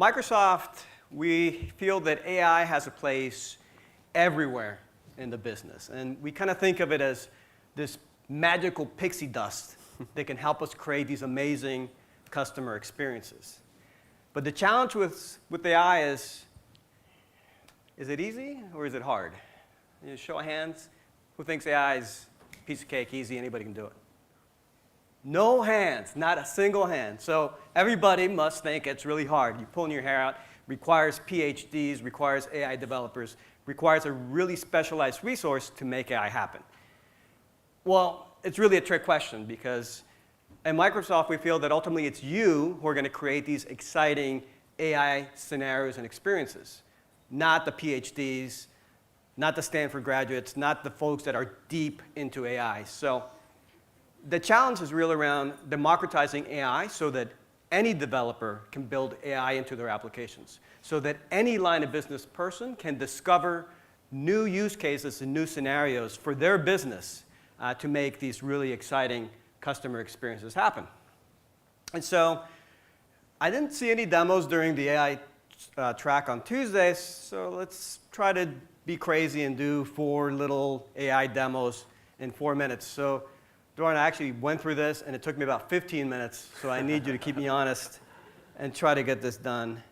Microsoft, we feel that AI has a place everywhere in the business. And we kind of think of it as this magical pixie dust that can help us create these amazing customer experiences. But the challenge with AI is it easy or is it hard? You know, show of hands, who thinks AI is a piece of cake, easy, anybody can do it? No hands, not a single hand. So everybody must think it's really hard. You're pulling your hair out, requires PhDs, requires AI developers, requires a really specialized resource to make AI happen. Well, it's really a trick question because at Microsoft, we feel that ultimately it's you who are going to create these exciting AI scenarios and experiences, not the PhDs, not the Stanford graduates, not the folks that are deep into AI. So the challenge is really around democratizing AI so that any developer can build AI into their applications, so that any line of business person can discover new use cases and new scenarios for their business to make these really exciting customer experiences happen. And so I didn't see any demos during the AI track on Tuesdays, so let's try to be crazy and do 4 little AI demos in 4 minutes. So Doran, I actually went through this, and it took me about 15 minutes, so I need you to keep me honest and try to get this done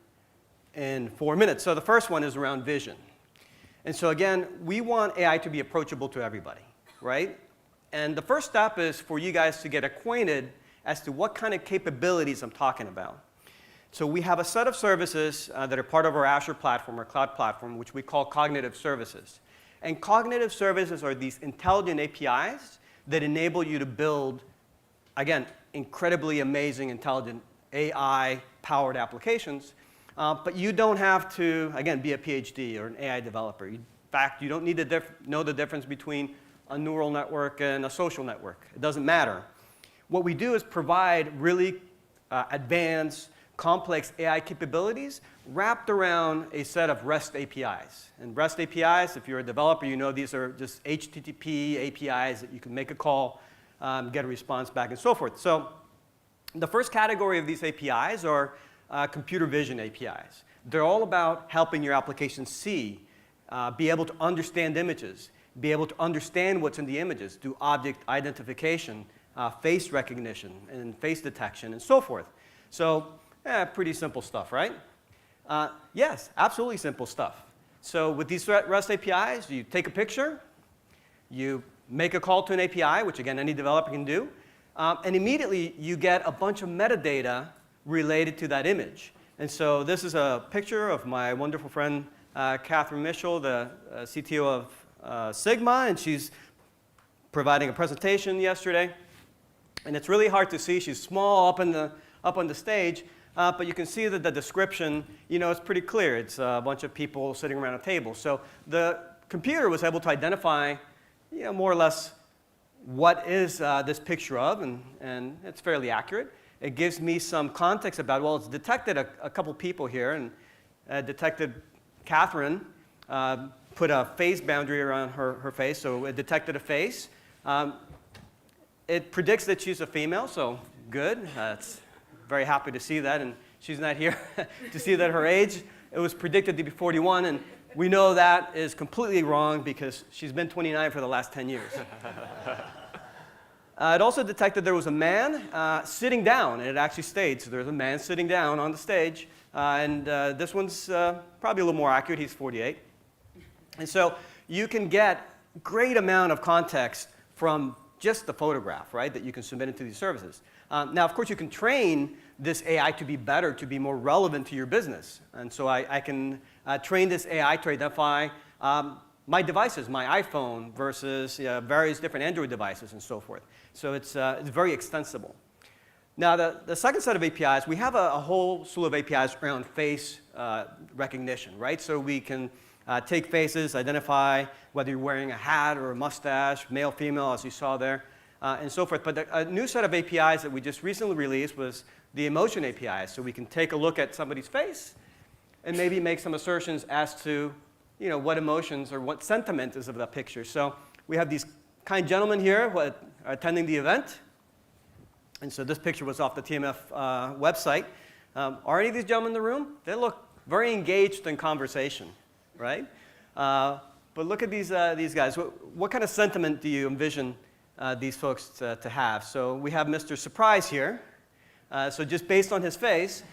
in 4 minutes. So the first one is around vision. And so again, we want AI to be approachable to everybody, right? And the first step is for you guys to get acquainted as to what kind of capabilities I'm talking about. So we have a set of services that are part of our Azure platform, our cloud platform, which we call cognitive services. And cognitive services are these intelligent APIs that enable you to build, again, incredibly amazing, intelligent AI-powered applications. But you don't have to, again, be a PhD or an AI developer. In fact, you don't need to know the difference between a neural network and a social network. It doesn't matter. What we do is provide really advanced, complex AI capabilities wrapped around a set of REST APIs. And REST APIs, if you're a developer, you know these are just HTTP APIs that you can make a call, get a response back, and so forth. So the first category of these APIs are computer vision APIs. They're all about helping your application see, be able to understand images, be able to understand what's in the images, do object identification, face recognition, and face detection, and so forth. So pretty simple stuff, right? Yes, absolutely simple stuff. So with these REST APIs, you take a picture, you make a call to an API, which again, any developer can do, and immediately you get a bunch of metadata related to that image. And so this is a picture of my wonderful friend, Catherine Mitchell, the CTO of Sigma, and she's providing a presentation yesterday. And it's really hard to see. She's small up on the stage, but you can see that the description, is pretty clear. It's a bunch of people sitting around a table. So the computer was able to identify, more or less what is this picture of, and it's fairly accurate. It gives me some context about, well, it's detected a couple people here, and detected Catherine, put a face boundary around her face, so it detected a face. It predicts that she's a female, so good. It's very happy to see that, and she's not here to see that her age. It was predicted to be 41, and we know that is completely wrong because she's been 29 for the last 10 years. It also detected there was a man sitting down, and it actually stayed. So there's a man sitting down on the stage, and this one's probably a little more accurate. He's 48. And so you can get great amount of context from just the photograph, right, that you can submit into these services. Now, of course, you can train this AI to be better, to be more relevant to your business. And so I can train this AI to identify my devices, my iPhone versus various different Android devices and so forth. So it's very extensible. Now, the second set of APIs, we have a whole slew of APIs around face recognition, right? So we can take faces, identify whether you're wearing a hat or a mustache, male, female, as you saw there, and so forth. But a new set of APIs that we just recently released was the emotion API. So we can take a look at somebody's face and maybe make some assertions as to what emotions or what sentiment is of that picture. So we have these kind gentlemen here who are attending the event. And so this picture was off the TMF website. Are any of these gentlemen in the room? They look very engaged in conversation, right? But look at these guys. What kind of sentiment do you envision these folks to have? So we have Mr. Surprise here. So just based on his face,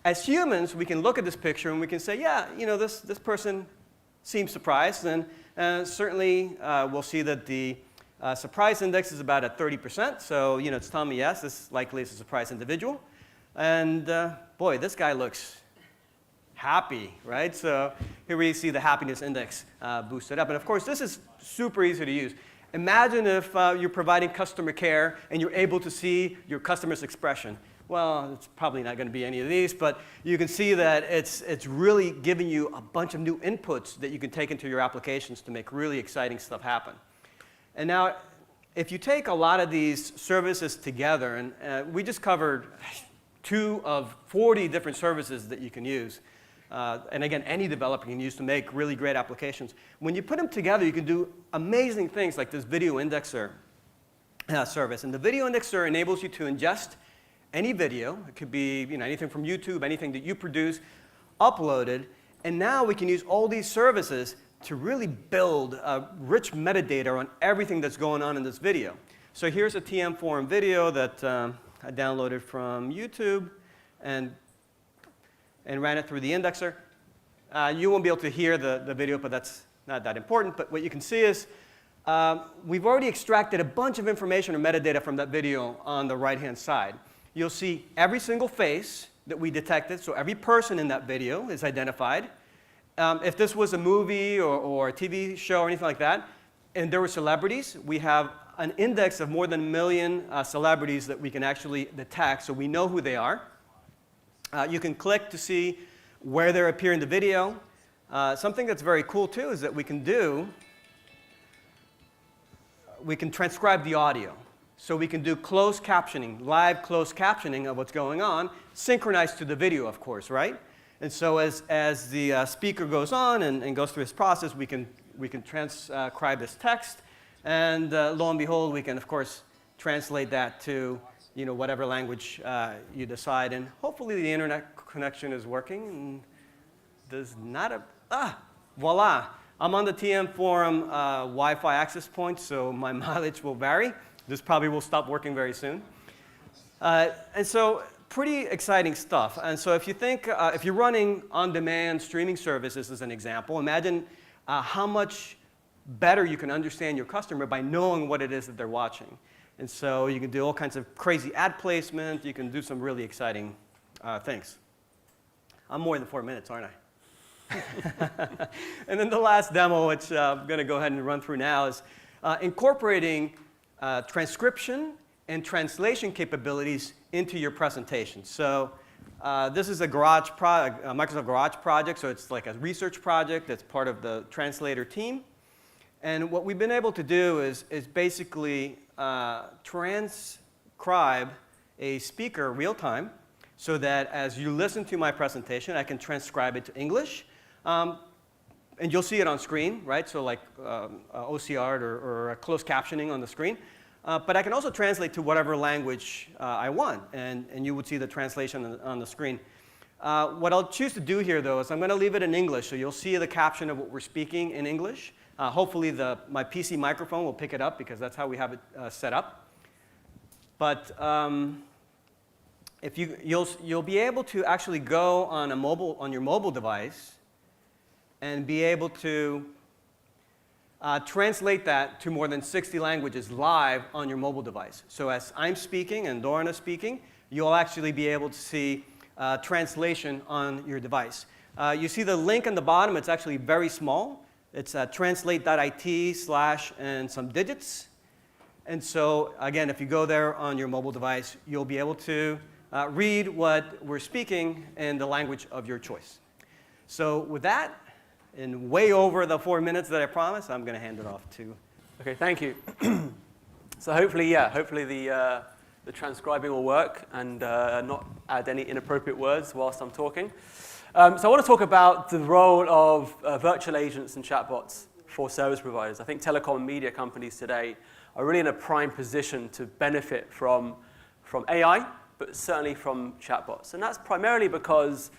as humans, we can look at this picture and we can say, yeah, this person seems surprised. And certainly, we'll see that the surprise index is about at 30%. So, it's telling me, yes, this likely is a surprise individual. And boy, this guy looks happy, right? So here we see the happiness index boosted up. And of course, this is super easy to use. Imagine if you're providing customer care and you're able to see your customer's expression. Well, it's probably not going to be any of these, but you can see that it's really giving you a bunch of new inputs that you can take into your applications to make really exciting stuff happen. And now, if you take a lot of these services together, and we just covered 2 of 40 different services that you can use, and again, any developer can use to make really great applications. When you put them together, you can do amazing things like this video indexer service. And the video indexer enables you to ingest any video. It could be anything from YouTube, anything that you produce, uploaded. And now we can use all these services to really build rich metadata on everything that's going on in this video. So here's a TM Forum video that I downloaded from YouTube and ran it through the indexer. You won't be able to hear the video, but that's not that important. But what you can see is we've already extracted a bunch of information or metadata from that video on the right-hand side. You'll see every single face that we detected, so every person in that video is identified. If this was a movie or a TV show or anything like that, and there were celebrities, we have an index of more than 1 million celebrities that we can actually detect, so we know who they are. You can click to see where they appear in the video. Something that's very cool, too, is that we can transcribe the audio. So we can do closed captioning, live closed captioning of what's going on, synchronized to the video, of course, right? And so as the speaker goes on and goes through this process, we can transcribe this text, and lo and behold, we can, of course, translate that to whatever language you decide. And hopefully the internet connection is working. And there's not voila! I'm on the TM Forum Wi-Fi access point, so my mileage will vary. This probably will stop working very soon. And so pretty exciting stuff. And so if you think, if you're running on-demand streaming services as an example, imagine how much better you can understand your customer by knowing what it is that they're watching. And so you can do all kinds of crazy ad placement. You can do some really exciting things. I'm more than 4 minutes, aren't I? And then the last demo, which I'm going to go ahead and run through now, is incorporating transcription and translation capabilities into your presentation. So this is a Microsoft Garage project, so it's like a research project that's part of the translator team. And what we've been able to do is basically transcribe a speaker real time so that as you listen to my presentation, I can transcribe it to English. And you'll see it on screen, right? So like OCR or closed captioning on the screen. But I can also translate to whatever language I want, and you would see the translation on the screen. What I'll choose to do here, though, is I'm going to leave it in English, so you'll see the caption of what we're speaking in English. Hopefully my PC microphone will pick it up, because that's how we have it set up. But if you'll be able to actually go on your mobile device and be able to translate that to more than 60 languages live on your mobile device. So as I'm speaking and Doran is speaking, you'll actually be able to see translation on your device. You see the link on the bottom. It's actually very small. It's translate.it/ and some digits. And so again, if you go there on your mobile device, you'll be able to read what we're speaking in the language of your choice. So with that, and way over the 4 minutes that I promised, I'm going to hand it off to. Okay, thank you. So hopefully the transcribing will work and not add any inappropriate words whilst I'm talking. So I want to talk about the role of virtual agents and chatbots for service providers. I think telecom and media companies today are really in a prime position to benefit from AI but certainly from chatbots. And that's primarily because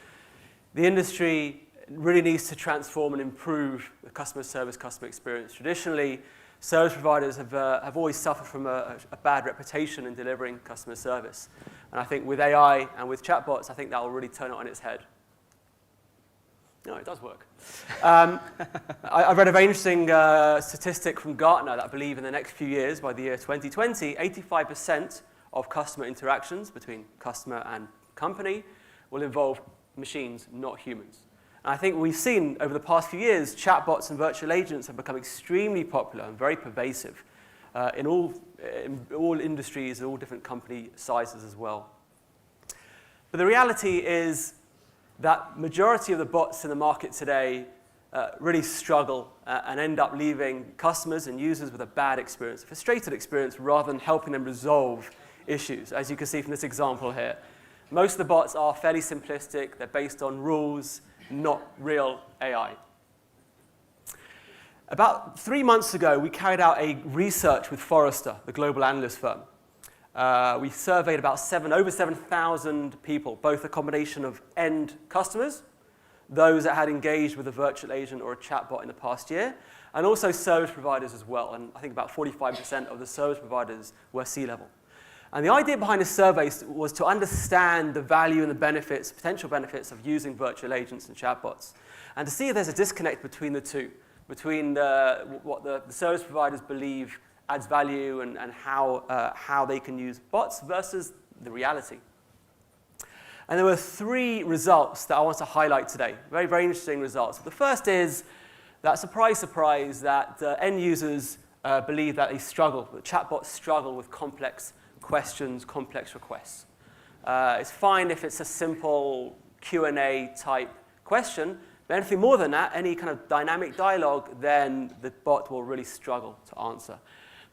the industry really needs to transform and improve the customer service, customer experience. Traditionally, service providers have always suffered from a bad reputation in delivering customer service. And I think with AI and with chatbots, I think that will really turn it on its head. No, it does work. I read a very interesting statistic from Gartner that I believe in the next few years, by the year 2020, 85% of customer interactions between customer and company will involve machines, not humans. And I think we've seen over the past few years, chatbots and virtual agents have become extremely popular and very pervasive in all industries and all different company sizes as well. But the reality is that majority of the bots in the market today really struggle and end up leaving customers and users with a bad experience, a frustrated experience, rather than helping them resolve issues, as you can see from this example here. Most of the bots are fairly simplistic. They're based on rules, not real AI. About 3 months ago, we carried out a research with Forrester, the global analyst firm. We surveyed about over 7,000 people, both a combination of end customers, those that had engaged with a virtual agent or a chatbot in the past year, and also service providers as well. And I think about 45% of the service providers were C-level. And the idea behind this survey was to understand the value and the benefits, potential benefits of using virtual agents and chatbots, and to see if there's a disconnect between the two, between what the service providers believe adds value and how they can use bots versus the reality. And there were 3 results that I want to highlight today, very, very interesting results. The first is that, surprise, surprise, that end users believe that that chatbots struggle with complex questions, complex requests. It's fine if it's a simple Q&A type question, but anything more than that, any kind of dynamic dialogue, then the bot will really struggle to answer.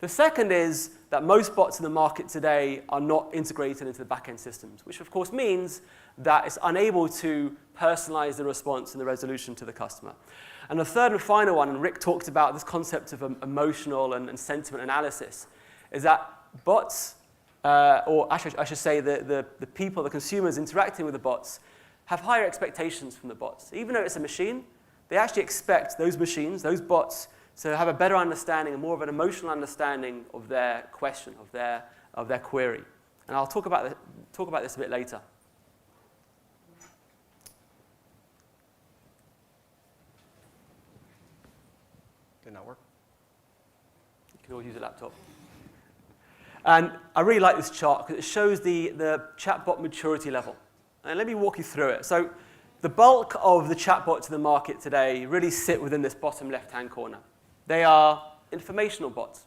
The second is that most bots in the market today are not integrated into the back-end systems, which of course means that it's unable to personalize the response and the resolution to the customer. And the third and final one, and Rick talked about this concept of emotional and sentiment analysis, is that bots, or actually I should say the people, the consumers interacting with the bots, have higher expectations from the bots. Even though it's a machine, they actually expect those machines, those bots, to have a better understanding and more of an emotional understanding of their question, of their query. And I'll talk about this a bit later. Did not work. You can always use a laptop. And I really like this chart because it shows the chatbot maturity level. And let me walk you through it. So the bulk of the chatbots in the market today really sit within this bottom left-hand corner. They are informational bots.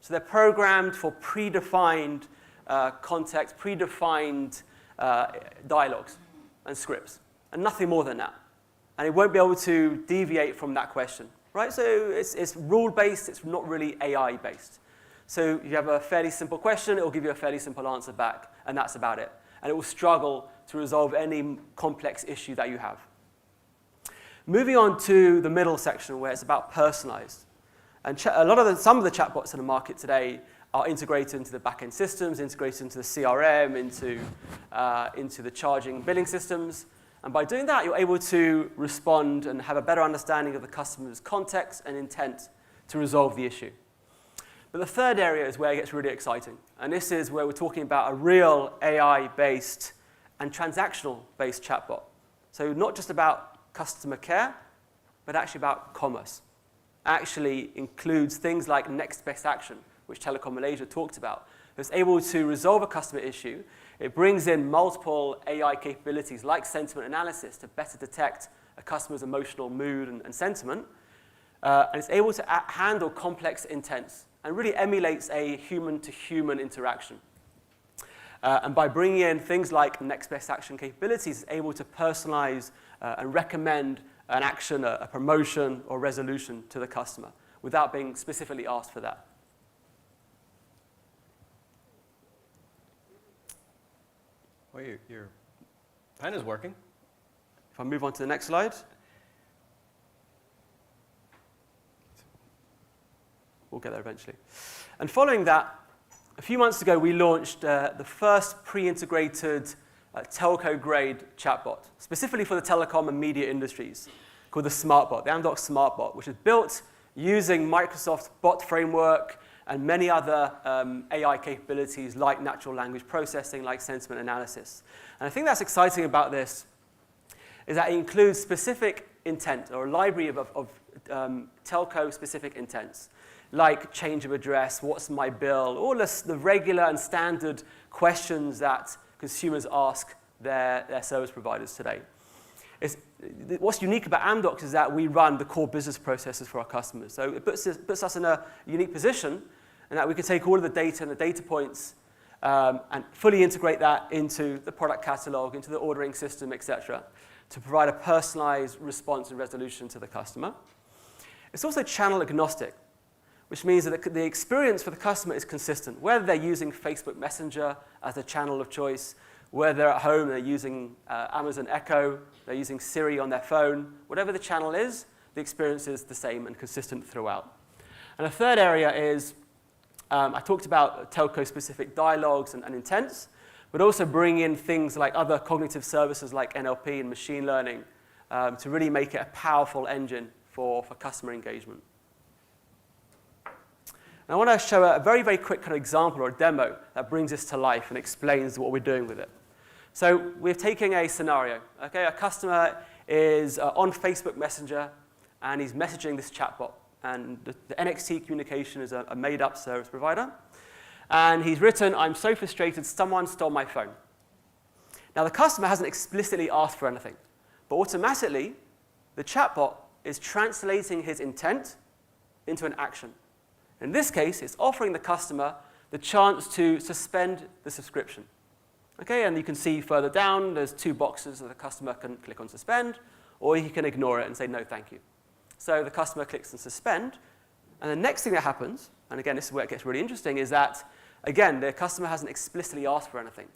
So they're programmed for predefined context, predefined dialogues and scripts, and nothing more than that. And it won't be able to deviate from that question, right? So it's rule-based, it's not really AI-based. So you have a fairly simple question, it will give you a fairly simple answer back, and that's about it. And it will struggle to resolve any complex issue that you have. Moving on to the middle section where it's about personalized. And some of the chatbots in the market today are integrated into the back-end systems, integrated into the CRM, into the charging billing systems. And by doing that, you're able to respond and have a better understanding of the customer's context and intent to resolve the issue. But the third area is where it gets really exciting. And this is where we're talking about a real AI-based and transactional-based chatbot. So not just about customer care, but actually about commerce. Actually includes things like next best action, which Telecom Malaysia talked about. It's able to resolve a customer issue. It brings in multiple AI capabilities like sentiment analysis to better detect a customer's emotional mood and sentiment. And it's able to handle complex intents and really emulates a human-to-human interaction. And by bringing in things like next best action capabilities, it's able to personalize and recommend an action, a promotion, or resolution to the customer without being specifically asked for that. Well, your pen is working. If I move on to the next slide. We'll get there eventually. And following that, a few months ago, we launched the first pre-integrated telco-grade chatbot, specifically for the telecom and media industries, called the SmartBot, the Amdocs SmartBot, which is built using Microsoft's bot framework and many other AI capabilities like natural language processing, like sentiment analysis. And I think that's exciting about this is that it includes specific intent, or a library of telco-specific intents, like change of address, what's my bill, all the regular and standard questions that consumers ask their service providers today. What's unique about Amdocs is that we run the core business processes for our customers. So it puts us in a unique position in that we can take all of the data and the data points and fully integrate that into the product catalog, into the ordering system, etc., to provide a personalized response and resolution to the customer. It's also channel agnostic, which means that the experience for the customer is consistent, whether they're using Facebook Messenger as a channel of choice, whether they're at home, they're using Amazon Echo, they're using Siri on their phone, whatever the channel is, the experience is the same and consistent throughout. And a third area is, I talked about telco-specific dialogues and intents, but also bring in things like other cognitive services like NLP and machine learning to really make it a powerful engine for customer engagement. And I want to show a very, very quick kind of example or a demo that brings this to life and explains what we're doing with it. So we're taking a scenario. Okay, a customer is on Facebook Messenger, and he's messaging this chatbot. And the NXT Communication is a made-up service provider. And he's written, "I'm so frustrated, someone stole my phone." Now, the customer hasn't explicitly asked for anything, but automatically, the chatbot is translating his intent into an action. In this case, it's offering the customer the chance to suspend the subscription. Okay, and you can see further down, there's two boxes that the customer can click on suspend, or he can ignore it and say, "No, thank you." So the customer clicks on suspend, and the next thing that happens, and again, this is where it gets really interesting, is that, again, the customer hasn't explicitly asked for anything.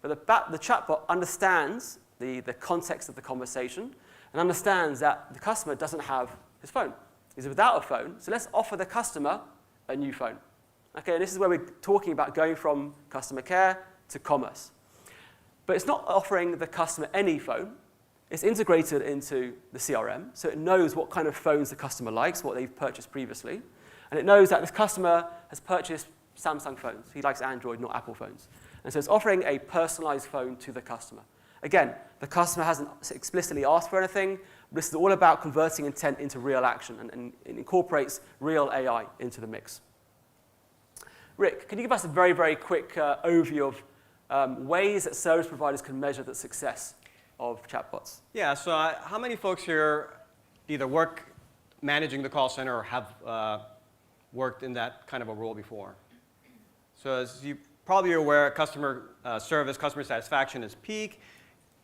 But the chatbot understands the context of the conversation and understands that the customer doesn't have his phone. He's without a phone, so let's offer the customer a new phone. Okay, and this is where we're talking about going from customer care to commerce. But it's not offering the customer any phone. It's integrated into the CRM, so it knows what kind of phones the customer likes, what they've purchased previously. And it knows that this customer has purchased Samsung phones. He likes Android, not Apple phones. And so it's offering a personalized phone to the customer. Again, the customer hasn't explicitly asked for anything. This is all about converting intent into real action, and it incorporates real AI into the mix. Rick, can you give us a very, very quick overview of ways that service providers can measure the success of chatbots? Yeah, so how many folks here either work managing the call center or have worked in that kind of a role before? So as you probably are aware, customer service, customer satisfaction is peak.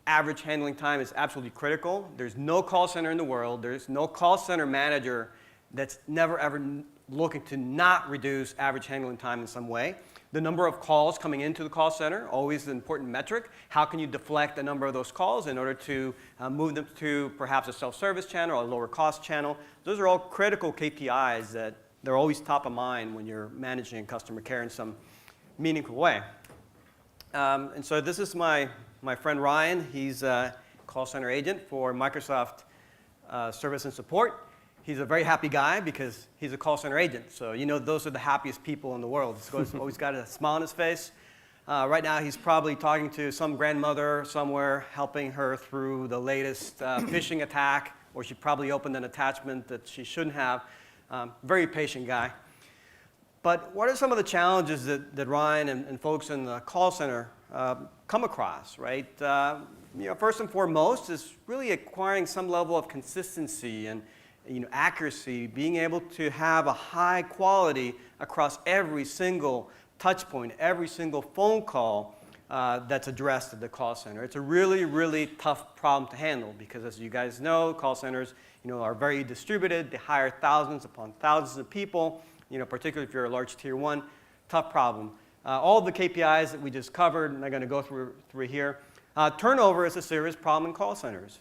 Average handling time is absolutely critical. There's no call center in the world, there's no call center manager that's never ever looking to not reduce average handling time in some way. The number of calls coming into the call center, always an important metric. How can you deflect a number of those calls in order to move them to perhaps a self-service channel or a lower cost channel? Those are all critical KPIs that they're always top of mind when you're managing customer care in some meaningful way. And so this is my friend Ryan. He's a call center agent for Microsoft Service and Support. He's a very happy guy because he's a call center agent. So you know those are the happiest people in the world. He's always got a smile on his face. Right now he's probably talking to some grandmother somewhere, helping her through the latest phishing attack, or she probably opened an attachment that she shouldn't have. Very patient guy. But what are some of the challenges that Ryan and folks in the call center come across, right? First and foremost is really acquiring some level of consistency and accuracy, being able to have a high quality across every single touch point, every single phone call that's addressed at the call center. It's a really, really tough problem to handle because, as you guys know, call centers are very distributed. They hire thousands upon thousands of people, particularly if you're a large tier one. Tough problem. All the KPIs that we just covered, and I'm going to go through here. Turnover is a serious problem in call centers.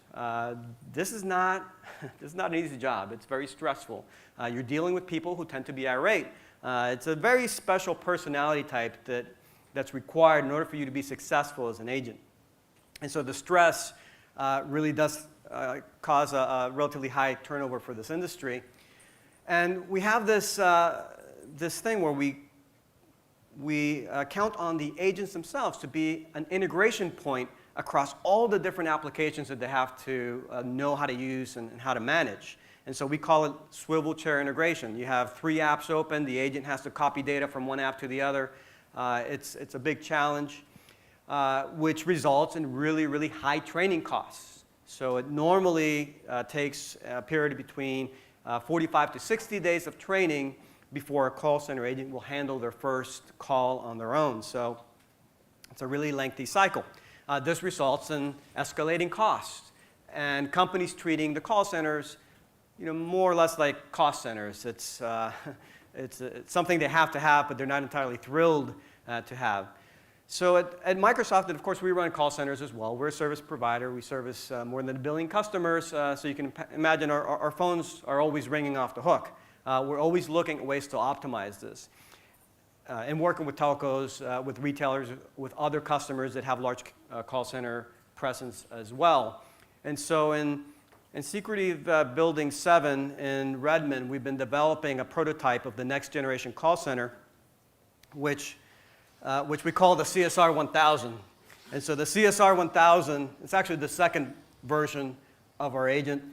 This is not an easy job. It's very stressful. You're dealing with people who tend to be irate. It's a very special personality type that's required in order for you to be successful as an agent. And so the stress really does cause a relatively high turnover for this industry. And we have this thing where we count on the agents themselves to be an integration point across all the different applications that they have to know how to use and how to manage. And so we call it swivel chair integration. You have 3 apps open. The agent has to copy data from one app to the other. It's a big challenge, which results in really, really high training costs. So it normally takes a period between 45 to 60 days of training before a call center agent will handle their first call on their own. So it's a really lengthy cycle. This results in escalating costs and companies treating the call centers more or less like cost centers. It's something they have to have, but they're not entirely thrilled to have. So at Microsoft, and of course, we run call centers as well. We're a service provider. We service more than 1 billion customers. So you can imagine our phones are always ringing off the hook. We're always looking at ways to optimize this. And working with telcos, with retailers, with other customers that have large call center presence as well. And so in Secretive Building 7 in Redmond, we've been developing a prototype of the next generation call center, which we call the CSR 1000. And so the CSR 1000, it's actually the second version of our agent,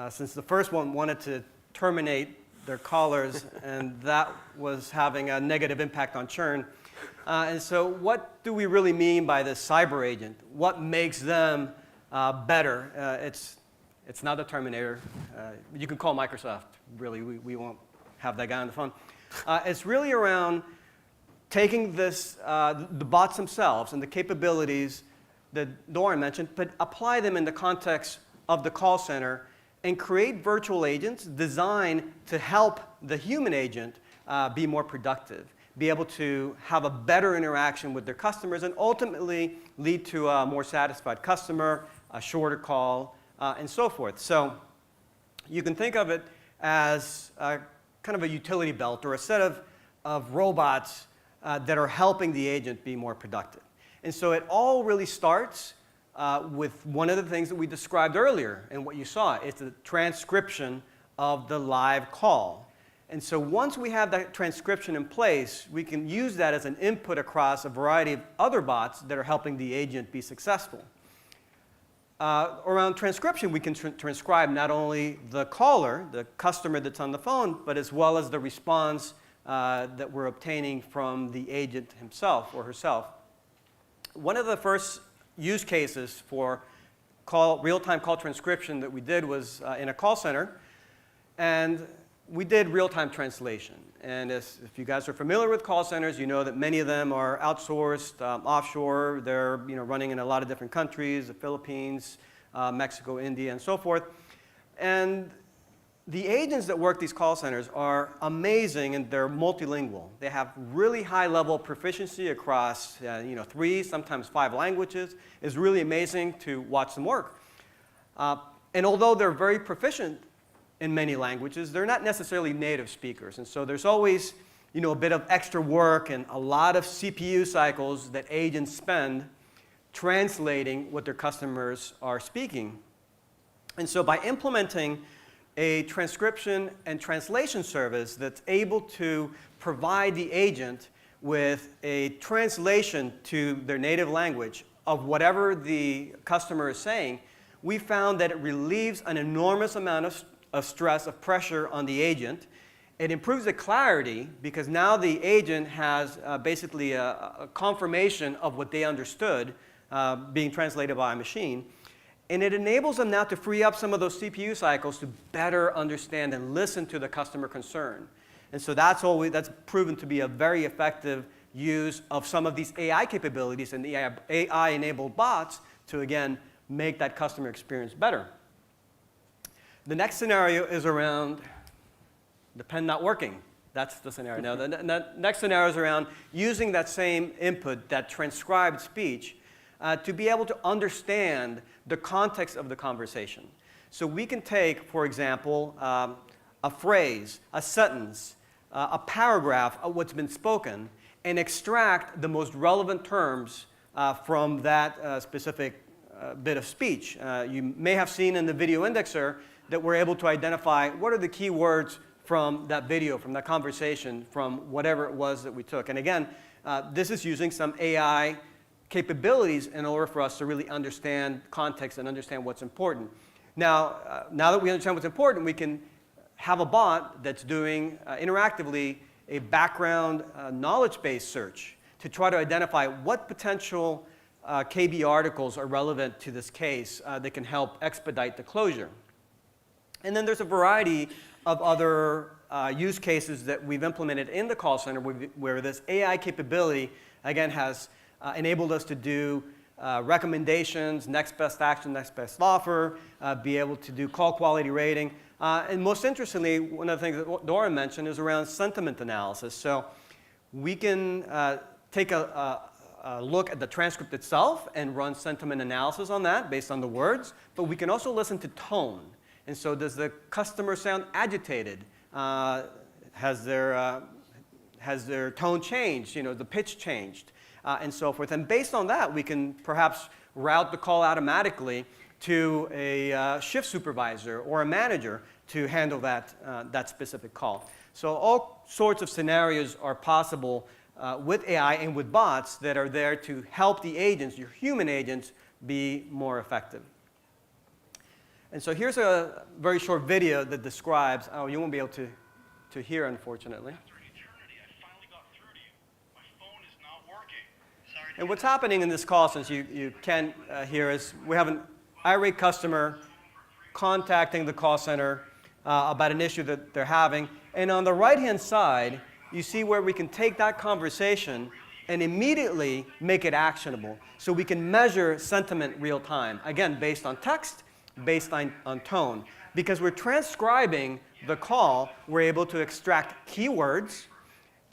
since the first one wanted to terminate their callers, and that was having a negative impact on churn. And so what do we really mean by this cyber agent? What makes them better? It's not the Terminator. You can call Microsoft, really. We won't have that guy on the phone. It's really around taking the bots themselves and the capabilities that Doran mentioned, but apply them in the context of the call center and create virtual agents designed to help the human agent be more productive, be able to have a better interaction with their customers, and ultimately lead to a more satisfied customer, a shorter call, and so forth. So you can think of it as kind of a utility belt or a set of robots that are helping the agent be more productive. And so it all really starts with one of the things that we described earlier and what you saw. It's the transcription of the live call. And so once we have that transcription in place, we can use that as an input across a variety of other bots that are helping the agent be successful. Around transcription, we can transcribe not only the caller, the customer that's on the phone, but as well as the response that we're obtaining from the agent himself or herself. One of the first use cases for real-time call transcription that we did was in a call center, and we did real-time translation. And if you guys are familiar with call centers, you know that many of them are outsourced, offshore. They're running in a lot of different countries, the Philippines, Mexico, India, and so forth. And the agents that work these call centers are amazing, and they're multilingual. They have really high level proficiency across 3, sometimes 5 languages. It's really amazing to watch them work. And although they're very proficient in many languages, they're not necessarily native speakers. And so there's always a bit of extra work and a lot of CPU cycles that agents spend translating what their customers are speaking. And so by implementing a transcription and translation service that's able to provide the agent with a translation to their native language of whatever the customer is saying, we found that it relieves an enormous amount of stress, of pressure on the agent. It improves the clarity because now the agent has basically a confirmation of what they understood being translated by a machine. And it enables them now to free up some of those CPU cycles to better understand and listen to the customer concern. And so that's proven to be a very effective use of some of these AI capabilities and the AI-enabled bots to, again, make that customer experience better. The next scenario is around the pen not working. That's the scenario. Now, the next scenario is around using that same input, that transcribed speech, to be able to understand the context of the conversation. So we can take, for example, a phrase, a sentence, a paragraph of what's been spoken and extract the most relevant terms from that specific bit of speech. You may have seen in the video indexer that we're able to identify what are the key words from that video, from that conversation, from whatever it was that we took. And again, this is using some AI capabilities in order for us to really understand context and understand what's important. Now, now that we understand what's important, we can have a bot that's doing interactively a background knowledge-based search to try to identify what potential KB articles are relevant to this case that can help expedite the closure. And then there's a variety of other use cases that we've implemented in the call center where this AI capability, again, has enabled us to do recommendations, next best action, next best offer, be able to do call quality rating. And most interestingly, one of the things that Dora mentioned is around sentiment analysis. So we can take a look at the transcript itself and run sentiment analysis on that based on the words, but we can also listen to tone. And so does the customer sound agitated? Has their tone changed? You know, the pitch changed? And so forth. And based on that, we can perhaps route the call automatically to a shift supervisor or a manager to handle that specific call. So all sorts of scenarios are possible with AI and with bots that are there to help the agents, your human agents, be more effective. And so here's a very short video that describes, oh, you won't be able to hear, unfortunately. And what's happening in this call, since you can't hear, is we have an irate customer contacting the call center about an issue that they're having. And on the right-hand side, you see where we can take that conversation and immediately make it actionable. So we can measure sentiment real time, again, based on text, based on tone. Because we're transcribing the call, we're able to extract keywords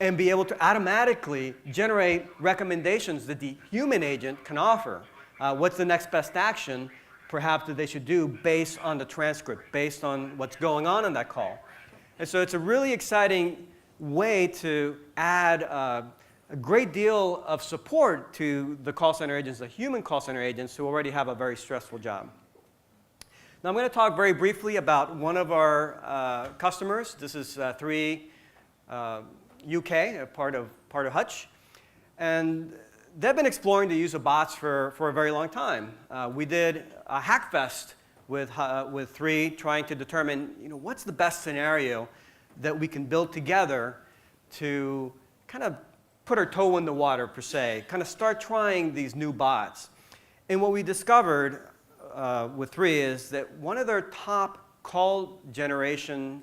and be able to automatically generate recommendations that the human agent can offer. What's the next best action, perhaps, that they should do based on the transcript, based on what's going on in that call. And so it's a really exciting way to add a great deal of support to the call center agents, the human call center agents who already have a very stressful job. Now I'm going to talk very briefly about one of our customers. This is 3 UK, a part of Hutch. And they've been exploring the use of bots for a very long time. We did a hackfest with 3, trying to determine, what's the best scenario that we can build together to kind of put our toe in the water, per se, kind of start trying these new bots. And what we discovered with 3 is that one of their top call generation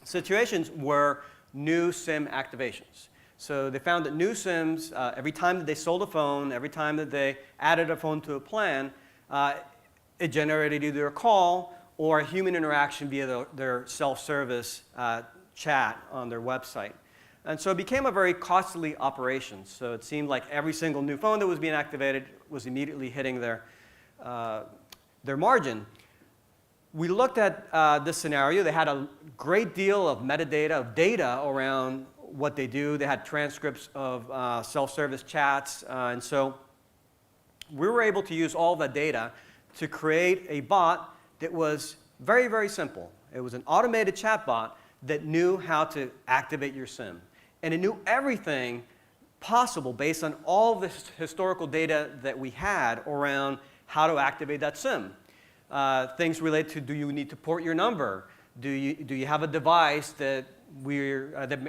situations were new SIM activations. So they found that new SIMs, every time that they sold a phone, every time that they added a phone to a plan, it generated either a call or a human interaction via their self-service chat on their website. And so it became a very costly operation. So it seemed like every single new phone that was being activated was immediately hitting their margin. We looked at this scenario. They had a great deal of metadata, of data around what they do. They had transcripts of self-service chats. And so we were able to use all that data to create a bot that was very, very simple. It was an automated chatbot that knew how to activate your SIM. And it knew everything possible based on all this historical data that we had around how to activate that SIM. Things related to, do you need to port your number? Do you have a device that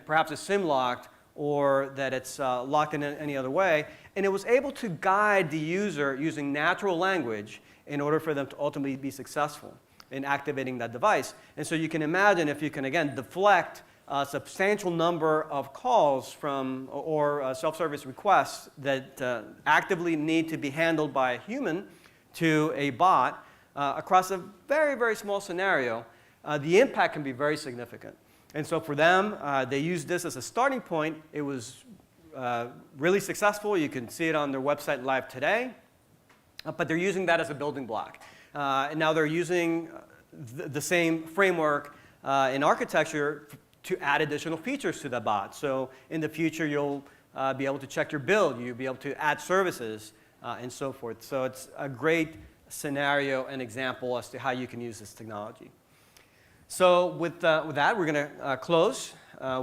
perhaps is SIM locked or that it's locked in any other way? And it was able to guide the user using natural language in order for them to ultimately be successful in activating that device. And so you can imagine if you can, again, deflect a substantial number of calls from or self-service requests that actively need to be handled by a human to a bot across a very, very small scenario, the impact can be very significant. And so for them, they used this as a starting point. It was really successful. You can see it on their website live today. But they're using that as a building block. And now they're using the same framework in architecture to add additional features to the bot. So in the future, you'll be able to check your bill, you'll be able to add services, and so forth. So it's a great scenario and example as to how you can use this technology. So with that, we're going to close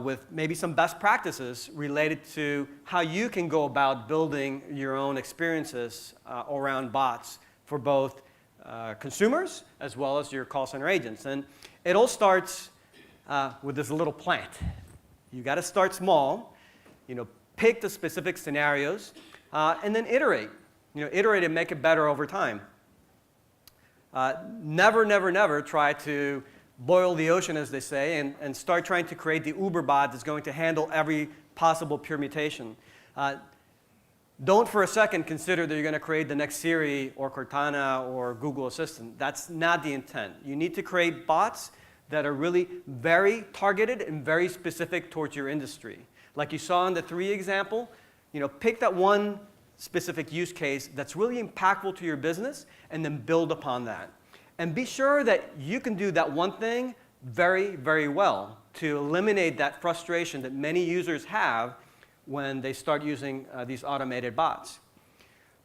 with maybe some best practices related to how you can go about building your own experiences around bots for both consumers as well as your call center agents. And it all starts with this little plant. You got to start small, pick the specific scenarios, and then iterate. Iterate and make it better over time. Never, never, never try to boil the ocean, as they say, and start trying to create the Uber bot that's going to handle every possible permutation. Don't for a second consider that you're going to create the next Siri or Cortana or Google Assistant. That's not the intent. You need to create bots that are really very targeted and very specific towards your industry. Like you saw in the 3 example, pick that one specific use case that's really impactful to your business and then build upon that. And be sure that you can do that one thing very, very well to eliminate that frustration that many users have when they start using these automated bots.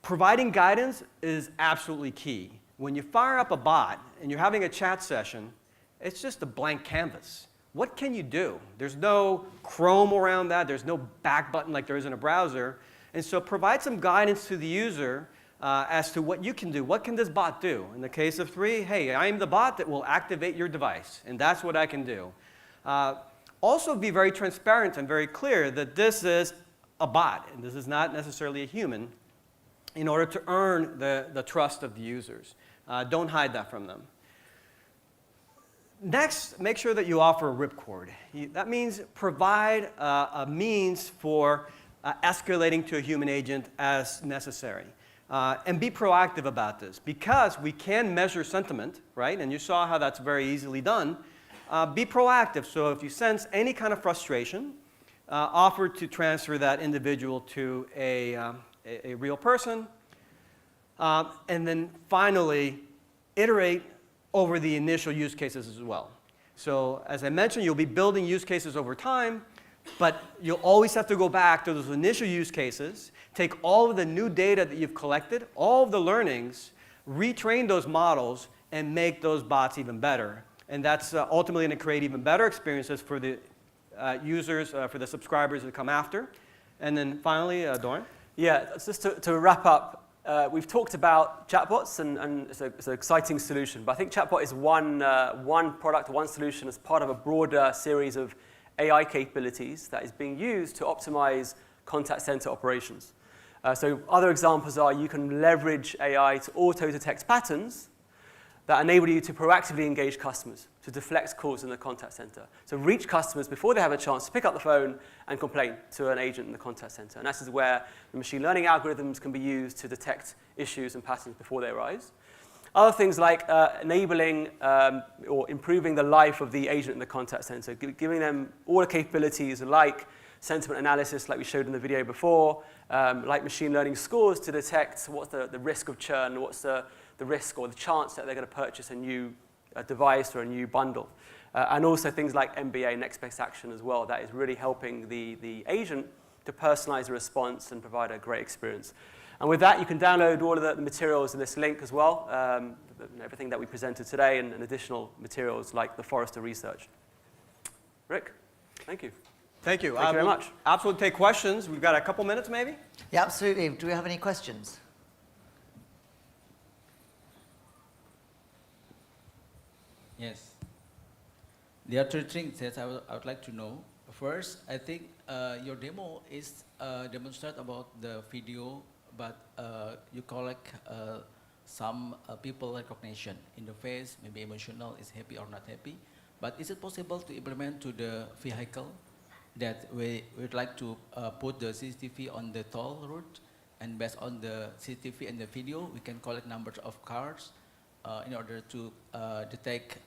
Providing guidance is absolutely key. When you fire up a bot and you're having a chat session, it's just a blank canvas. What can you do? There's no Chrome around that. There's no back button like there is in a browser. And so provide some guidance to the user as to what you can do. What can this bot do? In the case of 3, hey, I'm the bot that will activate your device, and that's what I can do. Also be very transparent and very clear that this is a bot, and this is not necessarily a human, in order to earn the trust of the users. Don't hide that from them. Next, make sure that you offer a ripcord. That means provide a means for escalating to a human agent as necessary. And be proactive about this. Because we can measure sentiment, right? And you saw how that's very easily done. Be proactive. So if you sense any kind of frustration, offer to transfer that individual to a real person. And then finally, iterate over the initial use cases as well. So as I mentioned, you'll be building use cases over time, but you'll always have to go back to those initial use cases, take all of the new data that you've collected, all of the learnings, retrain those models, and make those bots even better. And that's ultimately going to create even better experiences for the users, for the subscribers that come after. And then finally, Doran? Yeah, just to wrap up, we've talked about chatbots, and it's an exciting solution. But I think chatbot is one product, one solution as part of a broader series of AI capabilities that is being used to optimize contact center operations. So other examples are you can leverage AI to auto-detect patterns that enable you to proactively engage customers, to deflect calls in the contact center. So reach customers before they have a chance to pick up the phone and complain to an agent in the contact center. And this is where the machine learning algorithms can be used to detect issues and patterns before they arise. Other things like enabling or improving the life of the agent in the contact center, giving them all the capabilities like sentiment analysis like we showed in the video before, like machine learning scores to detect what's the risk of churn, what's the risk or the chance that they're going to purchase a new device or a new bundle. And also things like MBA, next best action as well. That is really helping the agent to personalize the response and provide a great experience. And with that, you can download all of the materials in this link as well, everything that we presented today and additional materials like the Forrester research. Rick, thank you. Thank you. Thank you very much. Absolutely take questions. We've got a couple minutes maybe. Yeah, absolutely. Do we have any questions? Yes. There are 3 things that I would like to know. First, I think your demo is demonstrate about the video, but you collect some people recognition in the face, maybe emotional, is happy or not happy. But is it possible to implement to the vehicle that we would like to put the CCTV on the toll route, and based on the CCTV and the video, we can collect numbers of cars in order to detect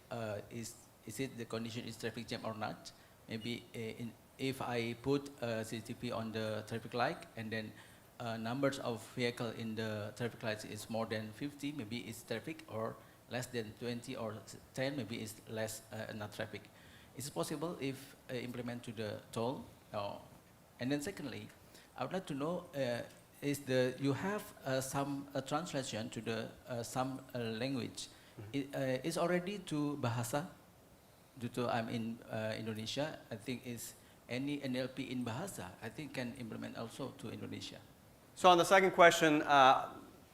is it the condition is traffic jam or not. Maybe if I put CCTV on the traffic light and then numbers of vehicle in the traffic lights is more than 50, maybe it's traffic, or less than 20 or 10, maybe it's less not traffic. Is it possible if implement to the toll? And then secondly, I would like to know you have some translation to the some language. Is already to Bahasa? Due to I'm in Indonesia, I think is any NLP in Bahasa, I think can implement also to Indonesia. So on the second question,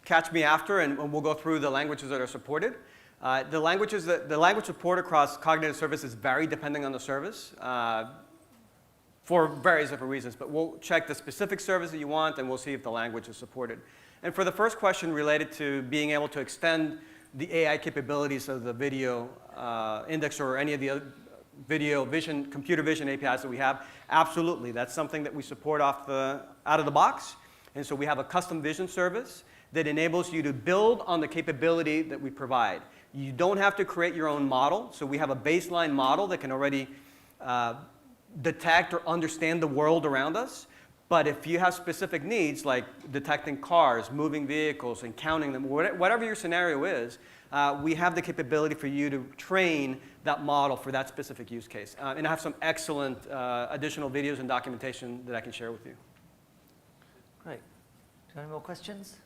catch me after, and we'll go through the languages that are supported. The language support across cognitive services vary depending on the service for various different reasons. But we'll check the specific service that you want, and we'll see if the language is supported. And for the first question related to being able to extend the AI capabilities of the video index or any of the other video vision, computer vision APIs that we have, absolutely. That's something that we support out of the box. And so we have a custom vision service that enables you to build on the capability that we provide. You don't have to create your own model. So we have a baseline model that can already detect or understand the world around us. But if you have specific needs, like detecting cars, moving vehicles, and counting them, whatever your scenario is, we have the capability for you to train that model for that specific use case. And I have some excellent additional videos and documentation that I can share with you. Great. Do you have any more questions?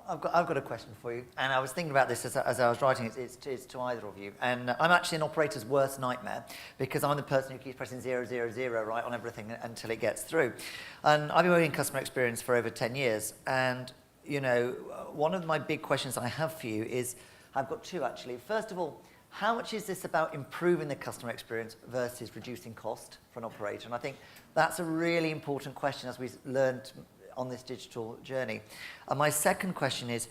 I've got a question for you, and I was thinking about this as I was writing it. It's to either of you, and I'm actually an operator's worst nightmare because I'm the person who keeps pressing 000 right on everything until it gets through. And I've been working in customer experience for over 10 years, and you know, one of my big questions I have for you is, I've got two actually. First of all, how much is this about improving the customer experience versus reducing cost for an operator? And I think that's a really important question as we learned on this digital journey. And my second question is,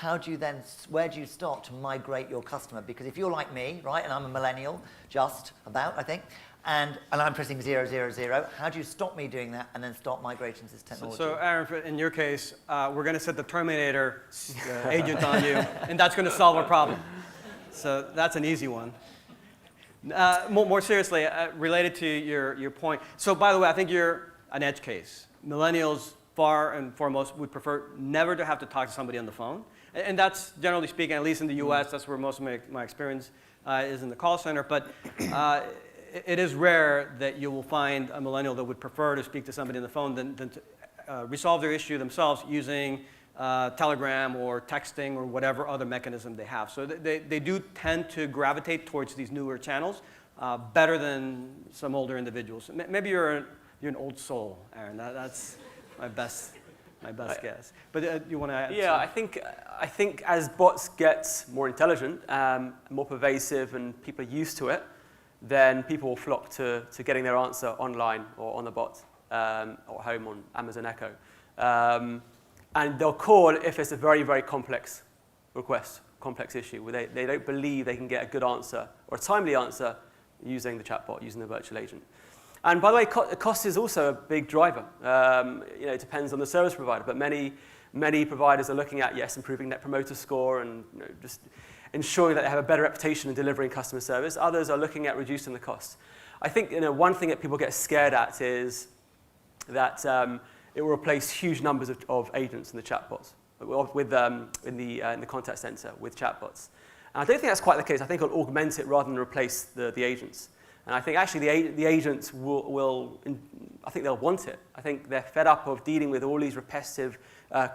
where do you start to migrate your customer? Because if you're like me, right, and I'm a millennial, just about, I think, and I'm pressing 000, how do you stop me doing that and then start migrating to this technology? So Aaron, in your case, we're going to set the Terminator agent on you, and that's going to solve our problem. So that's an easy one. More seriously, related to your point. So by the way, I think you're an edge case. Millennials, far and foremost, would prefer never to have to talk to somebody on the phone. And that's, generally speaking, at least in the US, that's where most of my experience is in the call center. But it is rare that you will find a millennial that would prefer to speak to somebody on the phone than to resolve their issue themselves using Telegram or texting or whatever other mechanism they have. So they do tend to gravitate towards these newer channels better than some older individuals. Maybe you're an old soul, Aaron. That's my best guess. But you want to add? Yeah, I think as bots get more intelligent, more pervasive, and people are used to it, then people will flock to getting their answer online or on the bot or home on Amazon Echo. And they'll call if it's a very, very complex request, complex issue, where they don't believe they can get a good answer or a timely answer using the chatbot, using the virtual agent. And by the way, cost is also a big driver. It depends on the service provider, but many providers are looking at, yes, improving Net Promoter Score and just ensuring that they have a better reputation in delivering customer service. Others are looking at reducing the cost. I think one thing that people get scared at is that it will replace huge numbers of agents in the chatbots, in the contact center with chatbots. And I don't think that's quite the case. I think it'll augment it rather than replace the agents. And I think actually the agents I think they'll want it. I think they're fed up of dealing with all these repetitive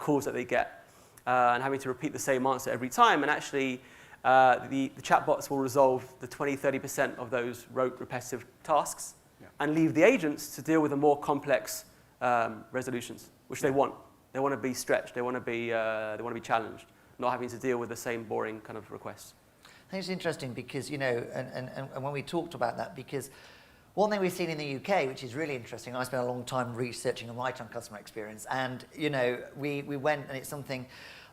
calls that they get and having to repeat the same answer every time. And actually, the chatbots will resolve the 20-30% of those rote repetitive tasks and leave the agents to deal with the more complex resolutions, which they want. They want to be stretched. They want to be challenged, not having to deal with the same boring kind of requests. I think it's interesting because, and when we talked about that, because one thing we've seen in the UK, which is really interesting, I spent a long time researching and writing on customer experience, and, we went, and it's something,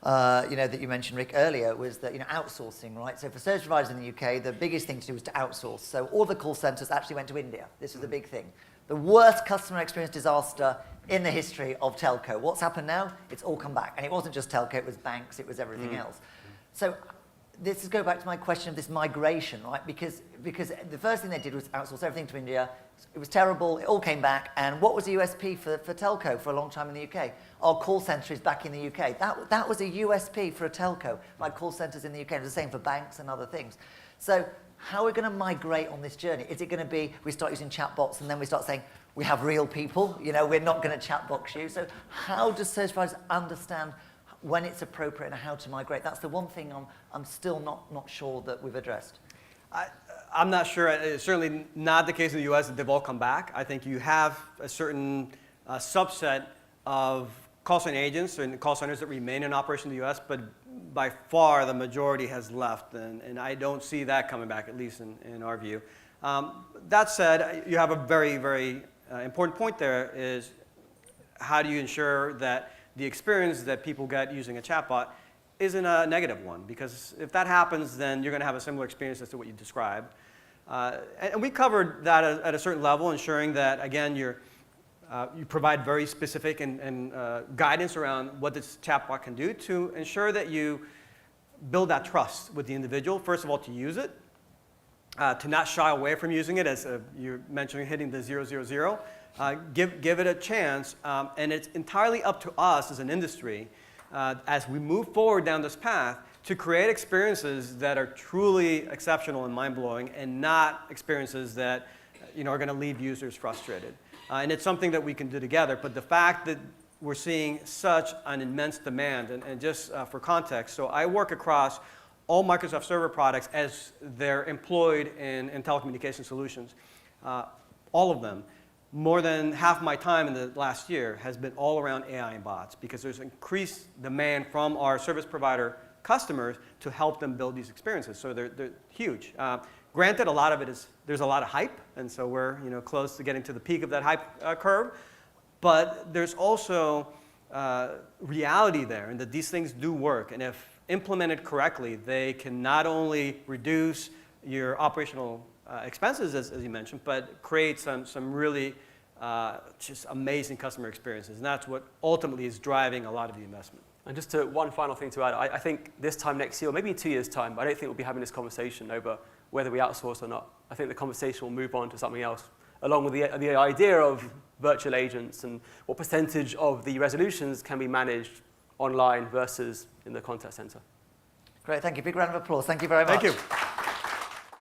that you mentioned, Rick, earlier, was that, outsourcing, right? So for service providers in the UK, the biggest thing to do was to outsource. So all the call centers actually went to India. This was a big thing. The worst customer experience disaster in the history of telco. What's happened now? It's all come back. And it wasn't just telco, it was banks, it was everything else. So this is go back to my question of this migration, right? Because the first thing they did was outsource everything to India. It was terrible. It all came back. And what was the USP for telco for a long time in the UK? Our call center is back in the UK. That was a USP for a telco, like call centers in the UK. It was the same for banks and other things. So how are we going to migrate on this journey? Is it going to be we start using chatbots and then we start saying we have real people, we're not going to chatbox you. So how does service providers understand when it's appropriate and how to migrate? That's the one thing I'm still not sure that we've addressed. I'm not sure. It's certainly not the case in the US that they've all come back. I think you have a certain subset of call center agents and call centers that remain in operation in the US, but by far the majority has left, and I don't see that coming back, at least in our view. That said, you have a very, very important point there is how do you ensure that the experience that people get using a chatbot isn't a negative one? Because if that happens, then you're going to have a similar experience as to what you described. And we covered that at a certain level, ensuring that, again, you provide very specific and guidance around what this chatbot can do to ensure that you build that trust with the individual, first of all, to use it, to not shy away from using it, as you mentioned, hitting the 000. Give it a chance, and it's entirely up to us as an industry, as we move forward down this path, to create experiences that are truly exceptional and mind-blowing, and not experiences that are going to leave users frustrated. And it's something that we can do together. But the fact that we're seeing such an immense demand, and just for context, so I work across all Microsoft Server products as they're employed in telecommunication solutions. All of them. More than half my time in the last year has been all around AI and bots, because there's increased demand from our service provider customers to help them build these experiences. So they're huge. Granted, a lot of it is, there's a lot of hype, and so we're close to getting to the peak of that hype curve. But there's also reality there, and that these things do work. And if implemented correctly, they can not only reduce your operational expenses, as you mentioned, but create some really just amazing customer experiences. And that's what ultimately is driving a lot of the investment. And just one final thing to add, I think this time next year, or maybe in 2 years' time, I don't think we'll be having this conversation over whether we outsource or not. I think the conversation will move on to something else, along with the idea of virtual agents and what percentage of the resolutions can be managed online versus in the contact center. Great, thank you. Big round of applause. Thank you very much. Thank you.